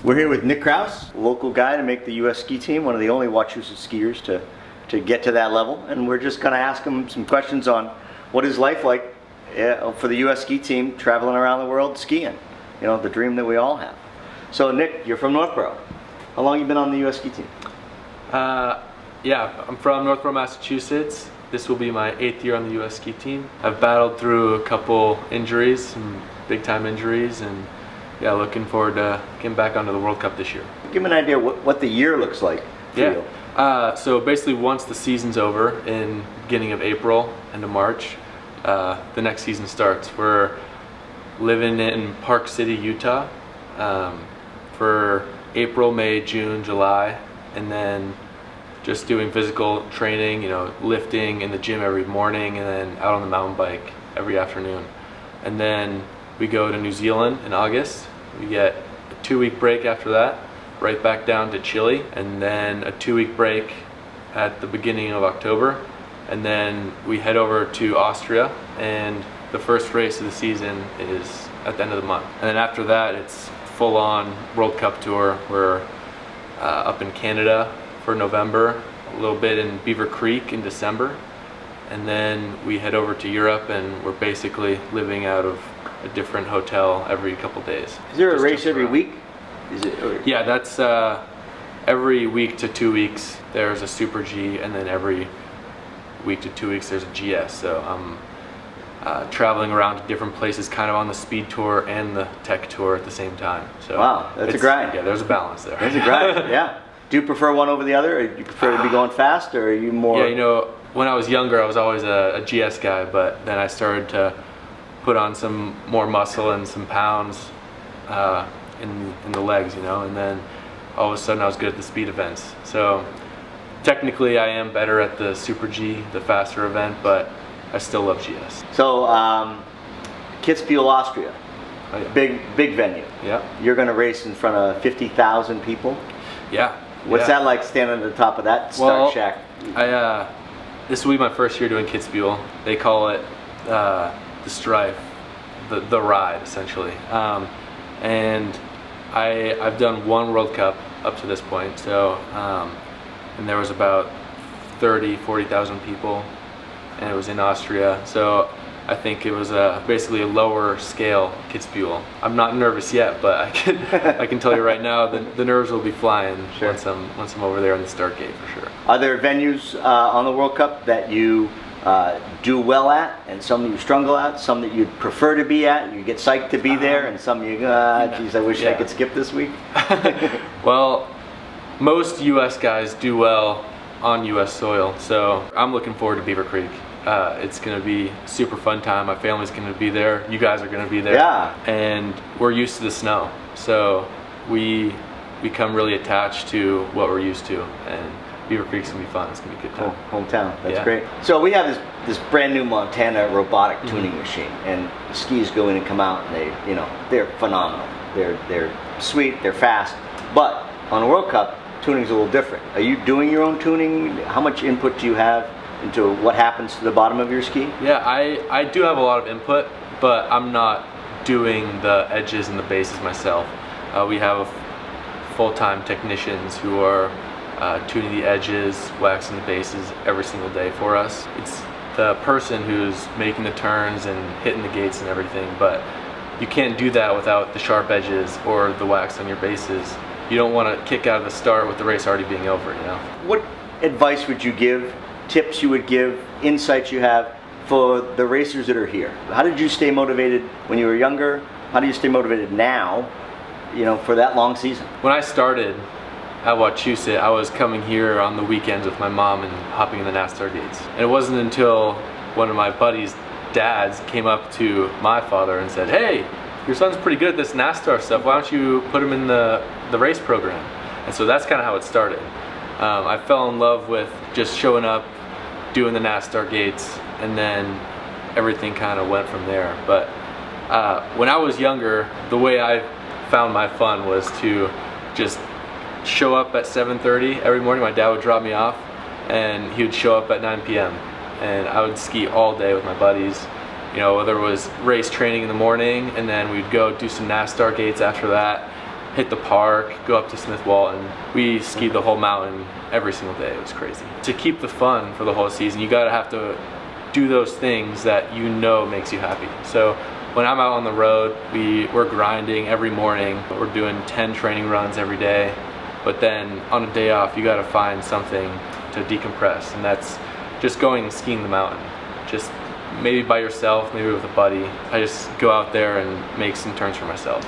We're here with Nick Krause, local guy to make the U.S. ski team, one of the only Wachusett skiers to get to that level. And we're just going to ask him some questions on what is life like for the U.S. ski team traveling around the world skiing. You know, the dream that we all have. So Nick, you're from Northborough. How long have you been on the U.S. ski team? Yeah, I'm from Northborough, Massachusetts. This will be my 8th year on the U.S. ski team. I've battled through a couple injuries, some big time injuries, and yeah, looking forward to getting back onto the World Cup this year. Give me an idea what the year looks like for you. So basically once the season's over in beginning of April, end of March, the next season starts. We're living in Park City, Utah for April, May, June, July, and then just doing physical training, you know, lifting in the gym every morning and then out on the mountain bike every afternoon. And then we go to New Zealand in August. We get a 2-week break after that, right back down to Chile, and then a 2-week break at the beginning of October. And then we head over to Austria, and the first race of the season is at the end of the month. And then after that, it's full-on World Cup tour. We're up in Canada for November, a little bit in Beaver Creek in December, and then we head over to Europe, and we're basically living out of a different hotel every couple days. Is there a race every week? Is it? Or? Yeah, that's every week to 2 weeks there's a Super G, and then every week to 2 weeks there's a GS. So I'm traveling around to different places, kind of on the speed tour and the tech tour at the same time. So wow, that's a grind. Yeah, there's a balance there. There's a grind. Yeah. Do you prefer one over the other, or do you prefer to be going fast, or are you more? Yeah, you know, when I was younger, I was always a GS guy, but then I started to put on some more muscle and some pounds in the legs, you know, and then all of a sudden I was good at the speed events. So technically I am better at the Super G, the faster event, but I still love GS. So Kitzbühel, Austria, Oh, yeah. big venue. Yeah. You're going to race in front of 50,000 people. Yeah. What's that like standing at the top of that start shack? This will be my first year doing Kitzbühel. They call it the strife, the ride essentially. And I've done one World Cup up to this point. So and there was about 40,000 people, and it was in Austria. So I think it was basically a lower scale Kitzbühel. I'm not nervous yet, but I can tell you right now the nerves will be flying once I'm over there on the start gate for sure. Are there venues on the World Cup that you do well at, and some that you struggle at, some that you'd prefer to be at, you get psyched to be there, and some you geez, I wish I could skip this week? Well, most US guys do well on US soil, so I'm looking forward to Beaver Creek. It's going to be a super fun time. My family's going to be there. You guys are going to be there. Yeah. And we're used to the snow, so we become really attached to what we're used to. And Beaver Creek's going to be fun. It's going to be a good time. Hometown. That's great. So we have this brand new Montana robotic tuning machine, and the skis go in and come out, and they're phenomenal. They're sweet. They're fast. But on a World Cup, tuning's a little different. Are you doing your own tuning? How much input do you have into what happens to the bottom of your ski? Yeah, I do have a lot of input, but I'm not doing the edges and the bases myself. We have full-time technicians who are tuning the edges, waxing the bases every single day for us. It's the person who's making the turns and hitting the gates and everything, but you can't do that without the sharp edges or the wax on your bases. You don't want to kick out of the start with the race already being over, you know? What advice would you give, tips you would give, insights you have for the racers that are here? How did you stay motivated when you were younger? How do you stay motivated now, for that long season? When I started at Wachusett, I was coming here on the weekends with my mom and hopping in the NASCAR gates. And it wasn't until one of my buddies' dads came up to my father and said, "Hey, your son's pretty good at this NASCAR stuff. Why don't you put him in the race program?" And so that's kind of how it started. I fell in love with just showing up, doing the NASCAR gates, and then everything kind of went from there. But when I was younger, the way I found my fun was to just show up at 7:30 every morning. My dad would drop me off, and he would show up at 9 p.m. and I would ski all day with my buddies. Whether it was race training in the morning, and then we'd go do some NASCAR gates after that, hit the park, go up to Smith Walton. We skied the whole mountain every single day. It was crazy. To keep the fun for the whole season, you gotta have to do those things that you know makes you happy. So when I'm out on the road, we're grinding every morning. We're doing 10 training runs every day. But then on a day off, you gotta find something to decompress, and that's just going and skiing the mountain. Just maybe by yourself, maybe with a buddy. I just go out there and make some turns for myself.